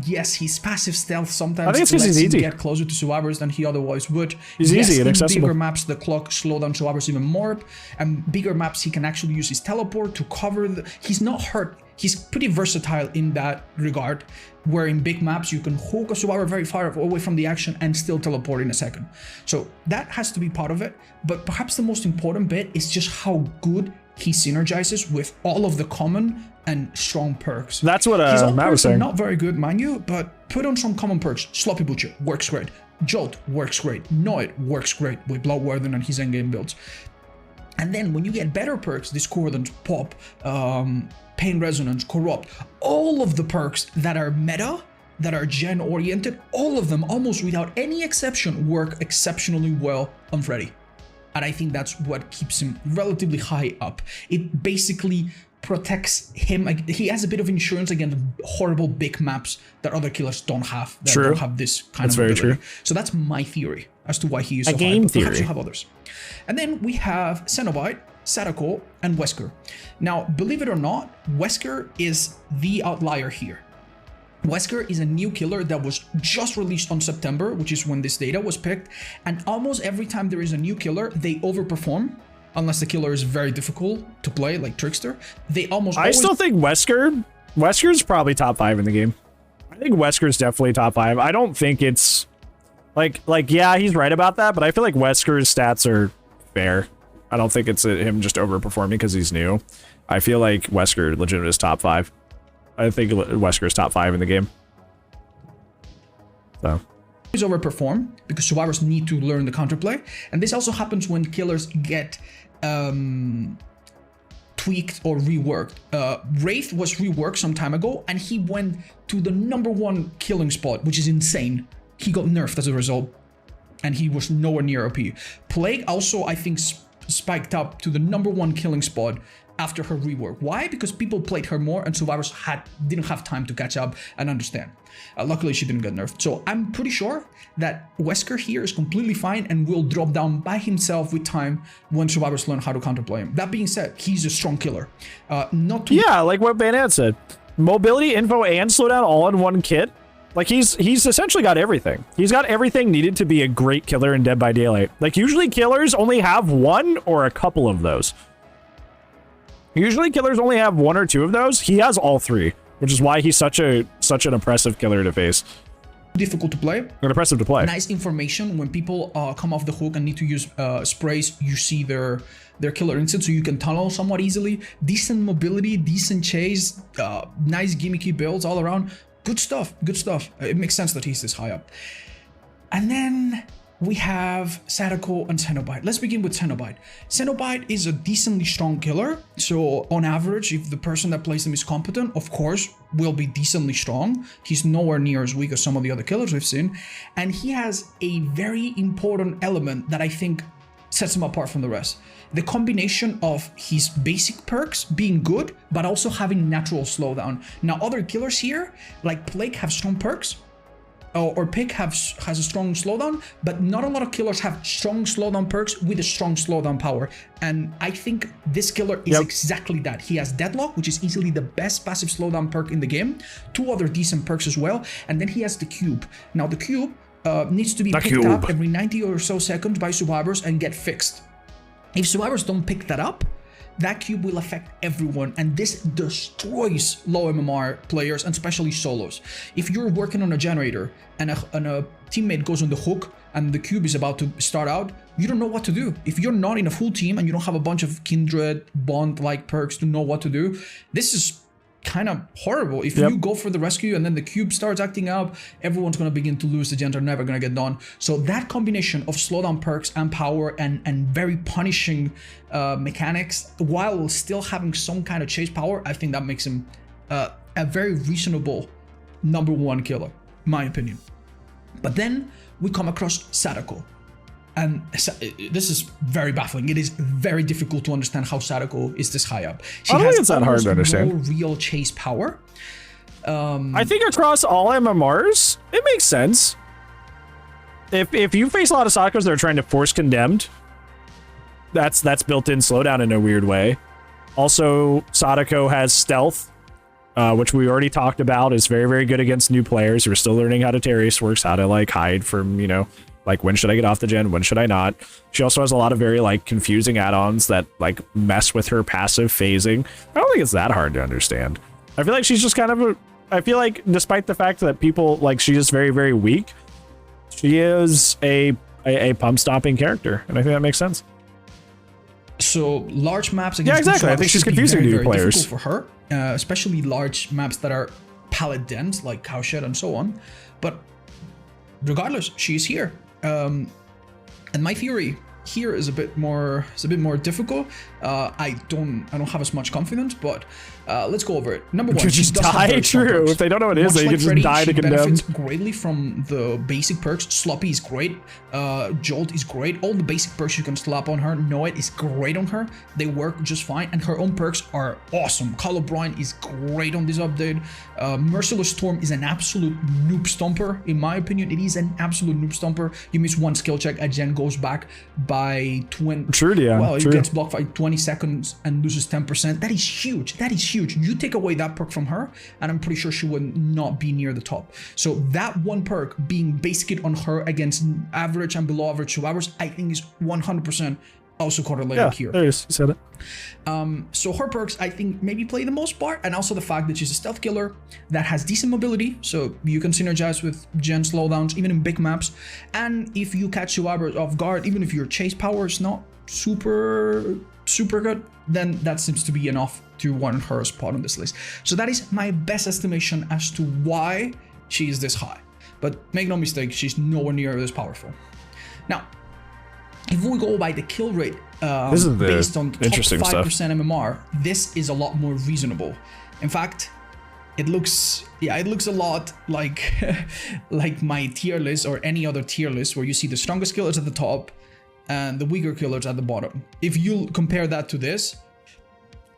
Yes, his passive stealth I sometimes think it's 'cause lets he's him easy. get closer to survivors than he otherwise would. He's yes, easy and in accessible. bigger maps, the clock slow down survivors even more, and bigger maps he can actually use his teleport to cover he's not hurt. He's pretty versatile in that regard, where in big maps you can hook a survivor very far away from the action and still teleport in a second. So that has to be part of it, but perhaps the most important bit is just how good he synergizes with all of the common and strong perks. That's what His own Matt was perks are saying. not very good, mind you, but put on some common perks. Sloppy Butcher works great. Jolt works great. Know It works great with Bloodwarden and his endgame builds. And then when you get better perks, Discordant, Pop, Pain Resonance, Corrupt, all of the perks that are meta, that are gen oriented, all of them, almost without any exception, work exceptionally well on Freddy. And I think that's what keeps him relatively high up. It basically protects him. He has a bit of insurance against horrible big maps that other killers don't have. That True. don't have this kind That's of very ability. true. So that's my theory as to why he is A so game high. But perhaps theory. you have others. And then we have Cenobite, Sadako, and Wesker. Now, believe it or not, Wesker is the outlier here. Wesker is a new killer that was just released on September, which is when this data was picked, and almost every time there is a new killer, they overperform, unless the killer is very difficult to play, like Trickster. They almost I always still think Wesker's probably top 5 in the game. I think Wesker's definitely top 5. I don't think it's like yeah, he's right about that, but I feel like Wesker's stats are fair. I don't think it's him just overperforming because he's new. I feel like Wesker legitimately is top 5. I think Wesker's top 5 in the game. So overperform because survivors need to learn the counterplay, and this also happens when killers get tweaked or reworked. Wraith was reworked some time ago, and he went to the #1 killing spot, which is insane. He got nerfed as a result, and he was nowhere near OP. Plague also, I think, spiked up to the #1 killing spot after her rework. Why? Because people played her more and survivors didn't have time to catch up and understand. Luckily, she didn't get nerfed. So I'm pretty sure that Wesker here is completely fine and will drop down by himself with time when survivors learn how to counterplay him. That being said, he's a strong killer. yeah, like what Banan said, mobility, info, and slowdown all in one kit. Like he's essentially got everything. He's got everything needed to be a great killer in Dead by Daylight. Like usually killers only have one or a couple of those. Usually killers only have 1 or 2 of those. He has all 3, which is why he's such an oppressive killer to face. difficult to play. And impressive to play. Nice information when people come off the hook and need to use sprays. You see their killer instant, so you can tunnel somewhat easily. Decent mobility, decent chase, nice gimmicky builds all around. Good stuff, good stuff. It makes sense that he's this high up. And then we have Sadako and Cenobite. Let's begin with Cenobite. Cenobite is a decently strong killer. So on average, if the person that plays him is competent, of course, will be decently strong. He's nowhere near as weak as some of the other killers we've seen. And he has a very important element that I think sets him apart from the rest. The combination of his basic perks being good, but also having natural slowdown. Now, other killers here, like Plague, have strong perks, or Pig has a strong slowdown, but not a lot of killers have strong slowdown perks with a strong slowdown power. And I think this killer is exactly that. He has Deadlock, which is easily the best passive slowdown perk in the game, 2 other decent perks as well, and then he has the Cube. Now, the Cube needs to be picked up every 90 or so seconds by survivors and get fixed. If survivors don't pick that up, that cube will affect everyone, and this destroys low MMR players, and especially solos. If you're working on a generator and a teammate goes on the hook and the cube is about to start out, you don't know what to do. If you're not in a full team and you don't have a bunch of Kindred, Bond-like perks to know what to do, this is kind of horrible. If you go for the rescue and then the cube starts acting up, everyone's going to begin to lose. The gens are never going to get done. So that combination of slowdown perks and power and very punishing mechanics while still having some kind of chase power, I think that makes him a very reasonable #1 killer, in my opinion. But then we come across Sadako. And this is very baffling. It is very difficult to understand how Sadako is this high up. She I don't has think it's that hard to understand. No real chase power. I think across all MMRs, it makes sense. If you face a lot of Sadakos that are trying to force condemned, that's built-in slowdown in a weird way. Also, Sadako has stealth, which we already talked about, is very, very good against new players who are still learning how Darius works, how to like hide from, you know, like when should I get off the gen, when should I not. She also has a lot of very like confusing add-ons that like mess with her passive phasing. I don't think it's that hard to understand. I feel like she's just kind of a, I feel like despite the fact that people like she is very, very weak, she is a pump stomping character, and I think that makes sense. So large maps against exactly. I think she's confusing new players difficult for her, especially large maps that are palette dense like Cowshed and so on. But regardless, she's here. And my theory here is a bit more difficult. I don't have as much confidence, but let's go over it. Number one, she does die. True. If they don't know what it is, they can just die to condemn. Benefits greatly from the basic perks. Sloppy is great. Jolt is great. All the basic perks you can slap on her. Know It is great on her. They work just fine, and her own perks are awesome. Call of Bran is great on this update. Merciless Storm is an absolute noob stomper, in my opinion. It is an absolute noob stomper. You miss one skill check, a gen goes back by 20. True, yeah. Well, it true. gets blocked by 20 seconds and loses 10%. That is huge. That is huge. You take away that perk from her, and I'm pretty sure she would not be near the top. So that one perk being basic on her against average and below average survivors, I think is 100% also correlated here. There it is. You said it. So her perks, I think, maybe play the most part, and also the fact that she's a stealth killer that has decent mobility, so you can synergize with gen slowdowns even in big maps. And if you catch survivors off guard, even if your chase power is not super good, then that seems to be enough to warrant her spot on this list. So that is my best estimation as to why she is this high. But make no mistake, she's nowhere near this powerful. Now, if we go by the kill rate based on top 5% MMR, this is a lot more reasonable. In fact, it looks a lot like like my tier list or any other tier list where you see the strongest killers at the top and the weaker killers at the bottom. If you compare that to this,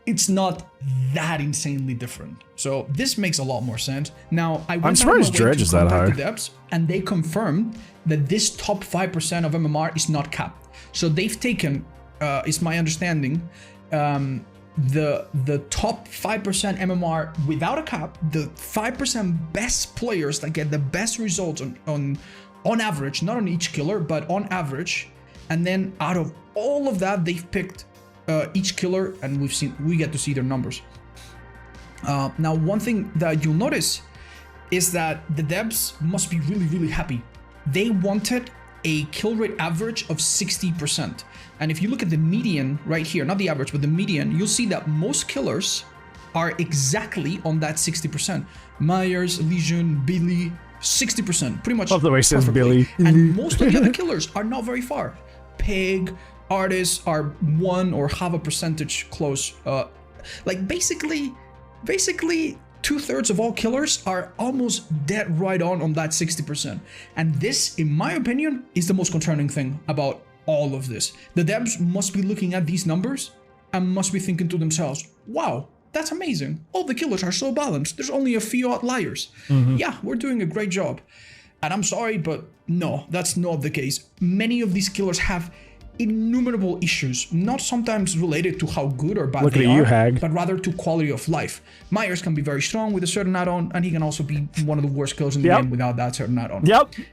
it's not that insanely different. So this makes a lot more sense. Now, I'm surprised Dredge is that high. The depths, and they confirmed that this top 5% of MMR is not capped. So they've taken, is my understanding, the top 5% MMR without a cap, the 5% best players that get the best results on average, not on each killer, but on average. And then out of all of that, they've picked each killer, and we get to see their numbers. Now, one thing that you'll notice is that the devs must be really, really happy. They wanted a kill rate average of 60%. And if you look at the median right here, not the average, but the median, you'll see that most killers are exactly on that 60%. Myers, Legion, Billy, 60%, pretty much. Love the way it says Billy. And most of the other killers are not very far. Pig, Artists are 1 or half a percentage close. Like basically 2/3 of all killers are almost dead right on that 60%. And this, in my opinion, is the most concerning thing about all of this. The devs must be looking at these numbers and must be thinking to themselves, wow, that's amazing. All the killers are so balanced. There's only a few outliers. Yeah, we're doing a great job. And I'm sorry, but no, that's not the case. Many of these killers have innumerable issues, not sometimes related to how good or bad they are, but rather to quality of life. Myers can be very strong with a certain add-on, and he can also be one of the worst killers in the game without that certain add-on.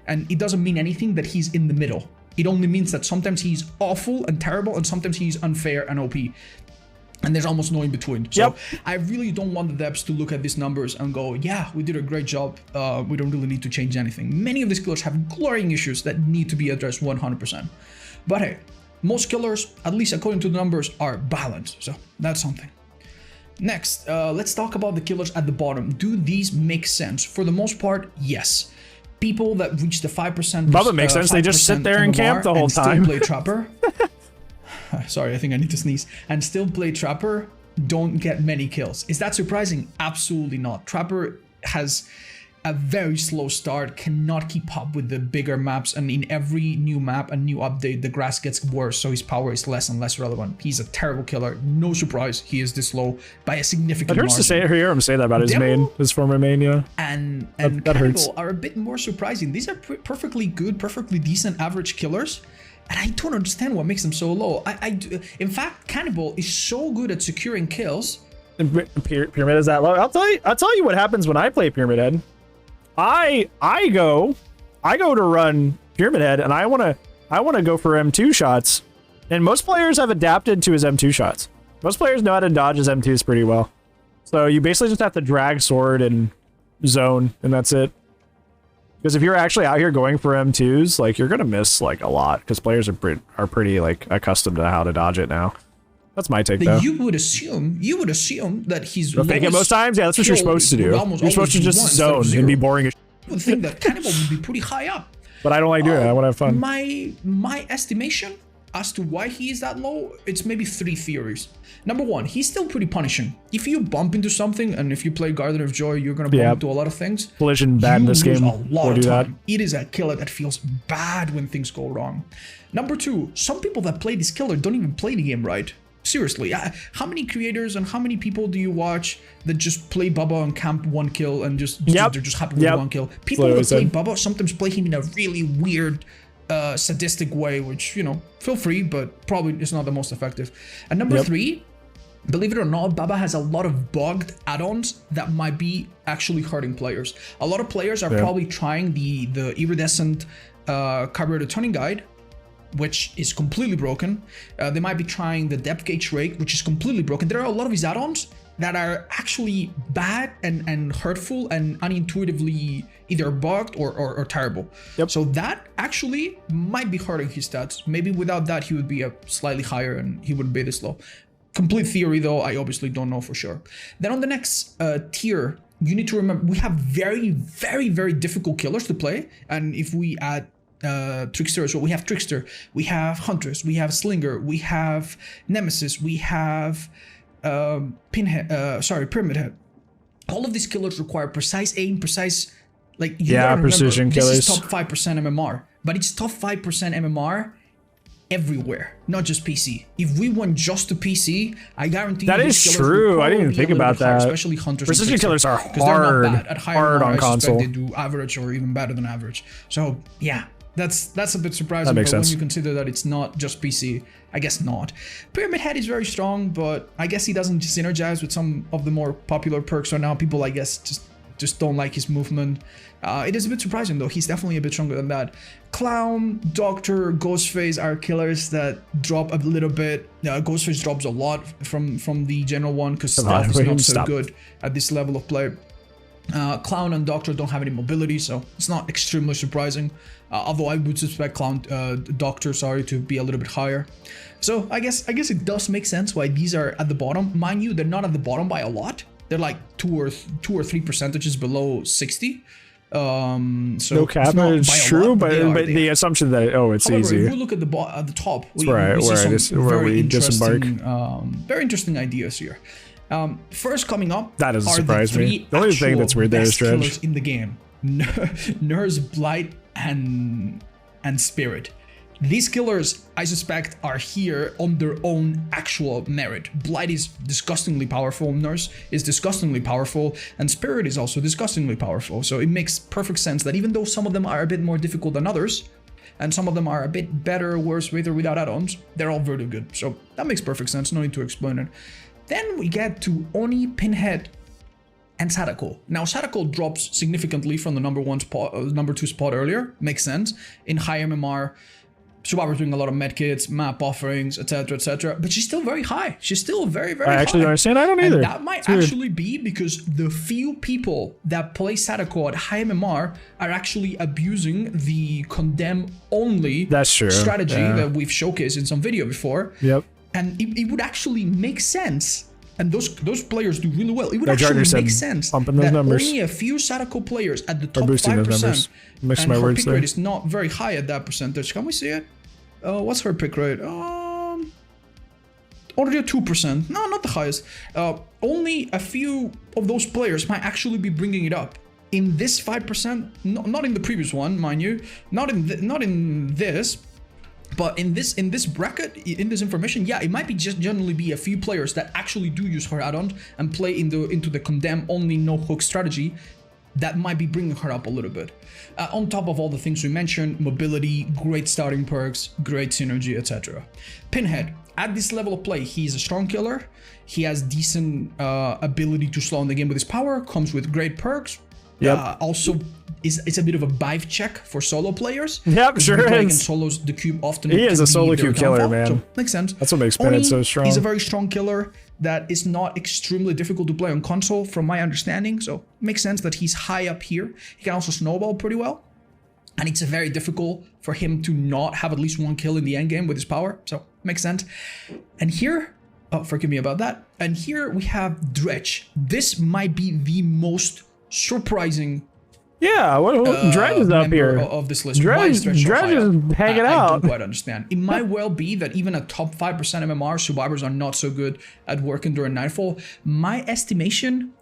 And it doesn't mean anything that he's in the middle. It only means that sometimes he's awful and terrible, and sometimes he's unfair and OP. And there's almost no in between. So I really don't want the devs to look at these numbers and go, yeah, we did a great job. We don't really need to change anything. Many of these killers have glaring issues that need to be addressed 100%. But hey, most killers, at least according to the numbers, are balanced. So that's something. Next, let's talk about the killers at the bottom. Do these make sense? For the most part, yes. People that reach the 5%. Bubba makes sense. They just sit there and camp the whole time. Still play Trapper. Sorry, I think I need to sneeze. And still play Trapper don't get many kills. Is that surprising? Absolutely not. Trapper has a very slow start, cannot keep up with the bigger maps, and in every new map and new update, the grass gets worse, so his power is less and less relevant. He's a terrible killer. No surprise he is this low by a significant margin. It hurts to hear him say that about his former main, yeah. And Cannibal are a bit more surprising. These are perfectly good, perfectly decent average killers, and I don't understand what makes them so low. In fact, Cannibal is so good at securing kills Pyramid is that low. I'll tell you what happens when I play Pyramid Head. I go to run Pyramid Head, and I wanna go for M2 shots. And most players have adapted to his M2 shots. Most players know how to dodge his M2s pretty well. So you basically just have to drag sword and zone, and that's it. Because if you're actually out here going for M2s, like, you're gonna miss like a lot, because players are pretty like accustomed to how to dodge it now. That's my take, though. You would assume that he's fake it most times. Yeah, that's what you're supposed to do. You're supposed to just zone and be boring as I would think that Cannibal would be pretty high up. But I don't like doing it. I want to have fun. My estimation as to why he is that low, it's maybe 3 theories. Number 1, he's still pretty punishing. If you bump into something, and if you play Guardian of Joy, you're gonna bump into a lot of things. Collision bad in this game. A lot of time. It is a killer that feels bad when things go wrong. Number 2, some people that play this killer don't even play the game right. Seriously, how many creators and how many people do you watch that just play Bubba and camp 1 kill and they're just happy with 1 kill? People that play Bubba sometimes play him in a really weird, sadistic way, which, you know, feel free, but probably is not the most effective. And number 3, believe it or not, Bubba has a lot of bugged add-ons that might be actually hurting players. A lot of players are probably trying the iridescent carburetor tuning guide, which is completely broken. They might be trying the depth gauge rake, which is completely broken. There are a lot of these add-ons that are actually bad and hurtful and unintuitively either bugged or terrible. So that actually might be hurting his stats. Maybe without that, he would be a slightly higher and he wouldn't be this low. Complete theory, though, I obviously don't know for sure. Then on the next tier, you need to remember, we have very, very, very difficult killers to play. And if we add Trickster as well, we have Trickster, we have Huntress, we have Slinger, we have Nemesis, we have Pyramid Head. All of these killers require precise aim, precise, like, you gotta precision remember, killers. this is top 5% MMR, but it's top 5% MMR everywhere, not just PC. If we went just to PC, I guarantee that is true. I didn't even think about that. Especially Hunters. Precision killers are hard, they're not bad. At higher on console. They do average or even better than average. So yeah, that's a bit surprising. That makes but sense. when you consider that it's not just PC, I guess not. Pyramid Head is very strong, but I guess he doesn't synergize with some of the more popular perks right now. People, I guess, just don't like his movement. It is a bit surprising, though. He's definitely a bit stronger than that. Clown, Doctor, Ghostface are killers that drop a little bit. Ghostface drops a lot from the general one because stealth is not so good at this level of play. Clown and Doctor don't have any mobility, so it's not extremely surprising. Although I would suspect Doctor, to be a little bit higher. So I guess it does make sense why these are at the bottom. Mind you, they're not at the bottom by a lot. They're like 2 or 3 percentages below 60. So no cap, it's true, but the assumption that it's However, easy. If we look at the top, we see some very interesting ideas here. First coming up, that doesn't surprise me. The only thing that's weird there is Dredge in the game: Nurse, Blight, and Spirit. These killers, I suspect, are here on their own actual merit. Blight is disgustingly powerful, Nurse is disgustingly powerful, and Spirit is also disgustingly powerful. So it makes perfect sense that even though some of them are a bit more difficult than others, and some of them are a bit better, worse, with or without add-ons, they're all very good. So that makes perfect sense, no need to explain it. Then we get to Oni, Pinhead, and Sadako. Now, Sadako drops significantly from the number 2 spot earlier. Makes sense. In high MMR, Survivor's doing a lot of medkits, map offerings, etc., but she's still very high. She's still very, very high. I actually don't understand. I don't either. And that might actually be because the few people that play Sadako at high MMR are actually abusing the condemn only strategy that we've showcased in some video before. Yep. And it would actually make sense. And those players do really well. It would actually make sense that only a few Sadako players at the top 5%, and her pick rate is not very high at that percentage. Can we see it? What's her pick rate? Already at 2%. No, not the highest. Only a few of those players might actually be bringing it up. In this 5%, not in the previous one, mind you, not in this. But in this bracket, in this information, yeah, it might be just generally be a few players that actually do use her add-on and play into the condemn only no hook strategy that might be bringing her up a little bit. On top of all the things we mentioned, mobility, great starting perks, great synergy, etc. Pinhead, at this level of play, he's a strong killer. He has decent ability to slow in the game with his power, comes with great perks. Also, it's a bit of a vibe check for solo players. Yep, sure is. Against solos, the cube often he is a solo queue killer, man. So, makes sense. That's what makes Pinhead so strong. He's a very strong killer that is not extremely difficult to play on console, from my understanding. So makes sense that he's high up here. He can also snowball pretty well. And it's very difficult for him to not have at least one kill in the end game with his power. So makes sense. And here, oh, forgive me about that. And here we have Dredge. This might be the most surprising Dredge is up here. Of this list. Dredge is hanging out. I don't quite understand. It might well be that even at top 5% MMR, survivors are not so good at working during Nightfall. My estimation,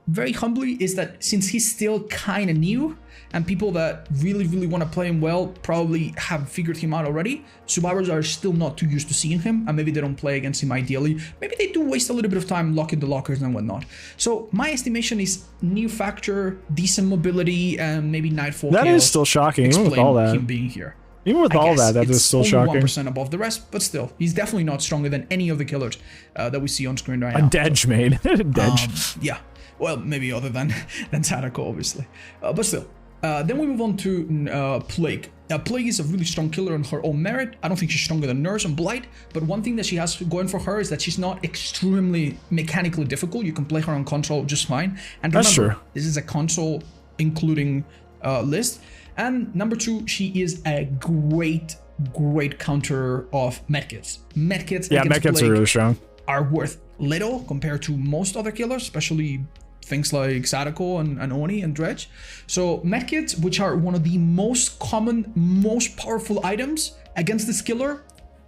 very humbly, is that since he's still kind of new, and people that really want to play him well probably have figured him out already, survivors are still not too used to seeing him, and maybe they don't play against him ideally. Maybe they do waste a little bit of time locking the lockers and whatnot. So my estimation is new factor, decent mobility, and maybe Nightfall. That is still shocking, even with all that. Him being here. Even with all that, that is still shocking. 1% above the rest, but still, he's definitely not stronger than any of the killers that we see on screen right now. A Dedge, mate. Dedge. Yeah. Well, maybe other than SADAKO, obviously. But still. Then we move on to Plague. Plague is a really strong killer on her own merit. I don't think she's stronger than Nurse and Blight, but one thing that she has going for her is that she's not extremely mechanically difficult. You can play her on console just fine. And remember, that's true. This is a console including list. And number 2, she is a great counter of medkits. Medkits are really strong. Are worth little compared to most other killers, especially things like SADAKO and Oni and Dredge. So medkits, which are one of the most common, most powerful items against this killer.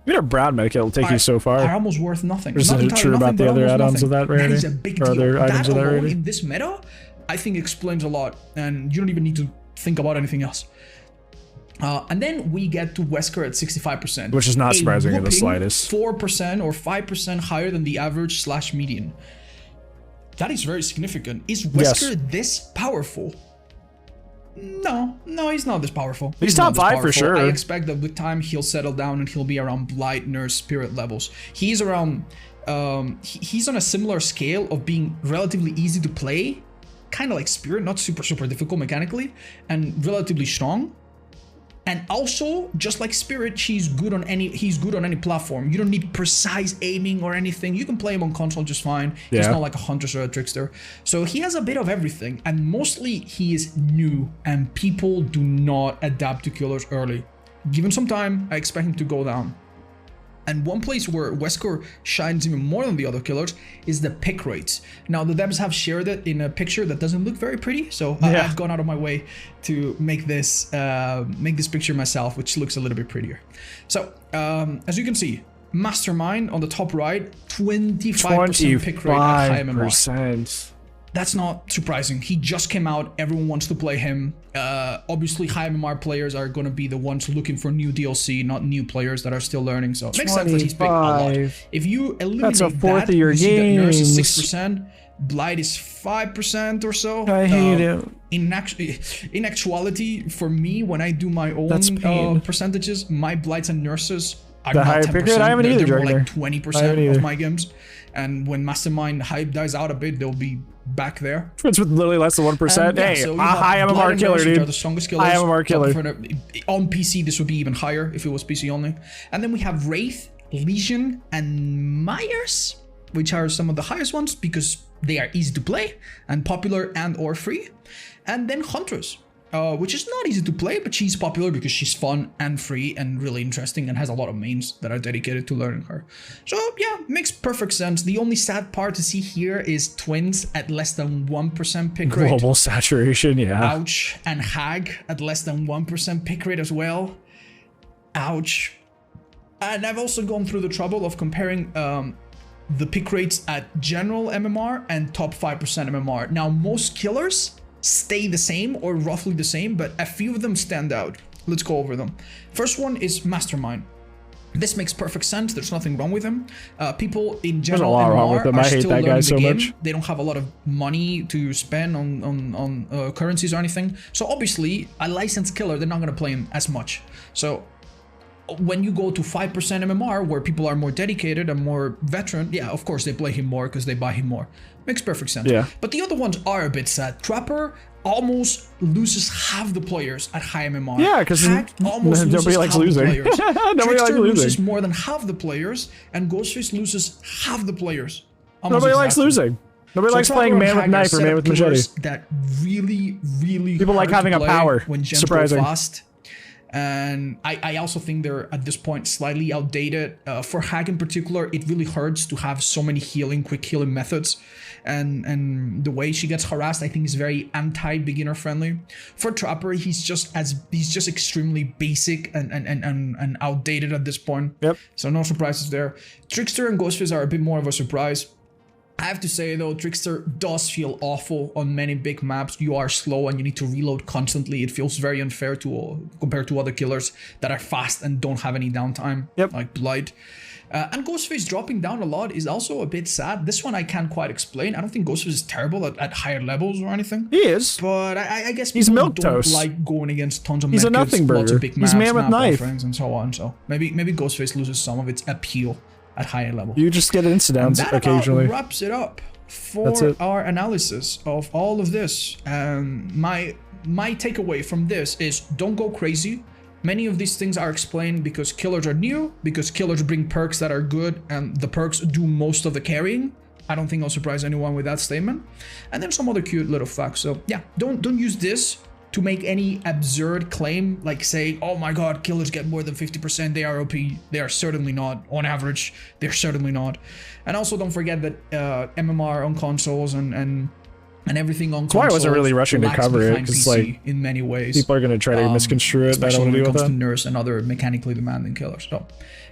Even a Bran medkit will take you so far. Are almost worth nothing. Is it true about the other add-ons of that rating? That is a big deal. That alone in this meta, I think explains a lot, and you don't even need to think about anything else. And then we get to Wesker at 65%. Which is not surprising in the slightest. 4% or 5% higher than the average / median. That is very significant. Is Wesker this powerful? No, he's not this powerful. He's top 5 for sure. I expect that with time he'll settle down and he'll be around Blight, Nurse, Spirit levels. He's around, he's on a similar scale of being relatively easy to play, kind of like Spirit, not super difficult mechanically, and relatively strong. And also, just like Spirit, he's good on any platform. You don't need precise aiming or anything. You can play him on console just fine. Yeah. He's not like a Huntress or a Trickster. So he has a bit of everything. And mostly, he is new. And people do not adapt to killers early. Given some time, I expect him to go down. And one place where Wesker shines even more than the other killers is the pick rates. Now, the devs have shared it in a picture that doesn't look very pretty, so I've gone out of my way to make this picture myself, which looks a little bit prettier. So, as you can see, Mastermind on the top right, 25% pick rate at high MMR. That's not surprising. He just came out. Everyone wants to play him. Obviously, high MMR players are going to be the ones looking for new DLC, not new players that are still learning. So it makes sense that he's picked a lot. If you eliminate that, of your you see that Nurse is 6%, games. Blight is 5% or so. I hate it. In actuality, for me, when I do my own percentages, my Blights and Nurses are not 10%. I haven't either, they're more like 20% of my games. And when Mastermind hype dies out a bit, they'll be back there. It's with literally less than 1%. Hey, so a high MMR killer, dude. Are the strongest killers. High MMR killer. On PC, this would be even higher if it was PC only. And then we have Wraith, Legion, and Myers, which are some of the highest ones because they are easy to play and popular and or free. And then Huntress, which is not easy to play, but she's popular because she's fun and free and really interesting and has a lot of mains that are dedicated to learning her. So yeah, makes perfect sense. The only sad part to see here is Twins at less than 1% pick rate. Global saturation, yeah. Ouch. And Hag at less than 1% pick rate as well. Ouch. And I've also gone through the trouble of comparing the pick rates at general MMR and top 5% MMR. Now, most killers stay the same or roughly the same, but a few of them stand out. Let's go over them. First one is Mastermind. This makes perfect sense. There's nothing wrong with him. People in general MMR are still learning the game. They don't have a lot of money to spend on currencies or anything. So obviously, a licensed killer, they're not going to play him as much. So when you go to 5% MMR, where people are more dedicated and more veteran, yeah, of course they play him more because they buy him more. Makes perfect sense. Yeah. But the other ones are a bit sad. Trapper almost loses half the players at high MMR. Yeah, because nobody likes losing. Nobody likes loses losing. more than half the players, and Ghostface loses half the players. Nobody likes losing. Nobody likes playing man with knife or man with machete. That really people like having a power. When gens surprising. go fast. And I also think they're at this point slightly outdated. For Hag in particular, it really hurts to have so many quick healing methods. And the way she gets harassed, I think, is very anti-beginner friendly. For Trapper, he's just extremely basic and outdated at this point. Yep. So no surprises there. Trickster and Ghostface are a bit more of a surprise. I have to say though, Trickster does feel awful on many big maps. You are slow and you need to reload constantly. It feels very unfair compared to other killers that are fast and don't have any downtime, like Blight. And Ghostface dropping down a lot is also a bit sad. This one I can't quite explain. I don't think Ghostface is terrible at higher levels or anything. He is. But I guess he's people milquetoast. Don't like going against tons of he's medkits, a nothing burger. Lots of big maps, he's man with knife. And so on. So maybe Ghostface loses some of its appeal at higher level. You just get insta-downs occasionally. That wraps it up for our analysis of all of this. My takeaway from this is don't go crazy. Many of these things are explained because killers are new, because killers bring perks that are good, and the perks do most of the carrying. I don't think I'll surprise anyone with that statement. And then some other cute little facts. So yeah, don't use this to make any absurd claim, like say, oh my god, killers get more than 50%, they are OP. They are certainly not. On average, they're certainly not. And also don't forget that MMR on consoles and everything on consoles. That's why I wasn't really rushing to cover it, because like in many ways people are going to try to misconstrue it. Especially I don't when it want to comes deal to with that. nurse and other mechanically demanding killers. So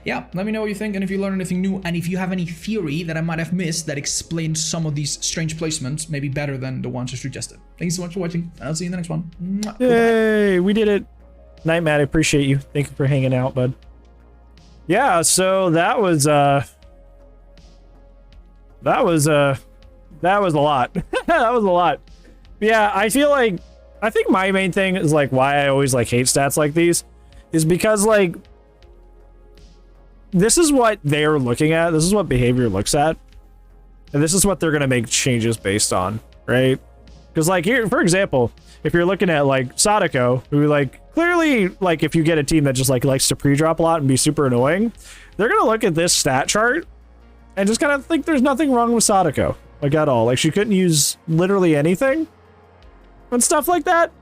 yeah, let me know what you think, and if you learn anything new, and if you have any theory that I might have missed that explains some of these strange placements, maybe better than the ones I suggested. Thank you so much for watching, and I'll see you in the next one. Mwah. Yay, we did it. Night Matt, I appreciate you. Thank you for hanging out, bud. Yeah, so that was a lot. That was a lot. Yeah, I think my main thing is like why I always like hate stats like these is because like this is what they're looking at, this is what behavior looks at, and this is what they're gonna make changes based on, right? Because like here, for example, if you're looking at like Sadako, who like clearly like if you get a team that just like likes to pre-drop a lot and be super annoying, they're gonna look at this stat chart and just kind of think there's nothing wrong with Sadako, like at all. Like she couldn't use literally anything and stuff like that.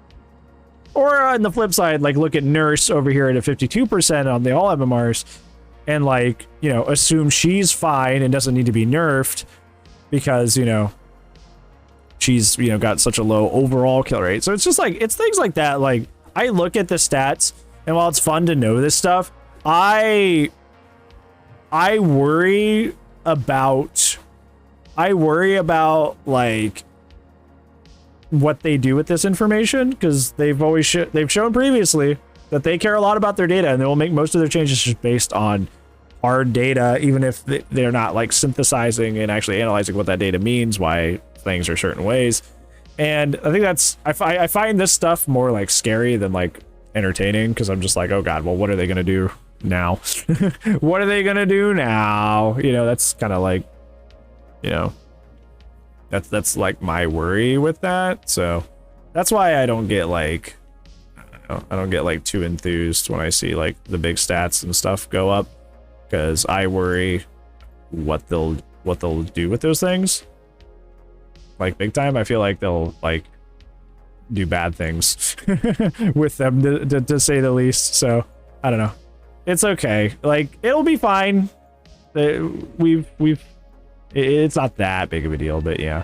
Or on the flip side, like look at Nurse over here at a 52% on the all MMRs and like, you know, assume she's fine and doesn't need to be nerfed because, you know, she's, you know, got such a low overall kill rate. So it's just like, it's things like that. Like I look at the stats and while it's fun to know this stuff, I worry about like what they do with this information, because they've always they've shown previously that they care a lot about their data and they will make most of their changes just based on hard data, even if they're not like synthesizing and actually analyzing what that data means, why things are certain ways. And I think that's I find this stuff more like scary than like entertaining, because I'm just like, oh god, well what are they gonna do now? What are they gonna do now? You know, that's kind of like, you know, that's like my worry with that. So that's why I don't get like, I don't get like too enthused when I see like the big stats and stuff go up, because I worry what they'll do with those things. Like big time, I feel like they'll like do bad things with them to say the least. So I don't know. It's okay. Like it'll be fine. It's not that big of a deal, but yeah.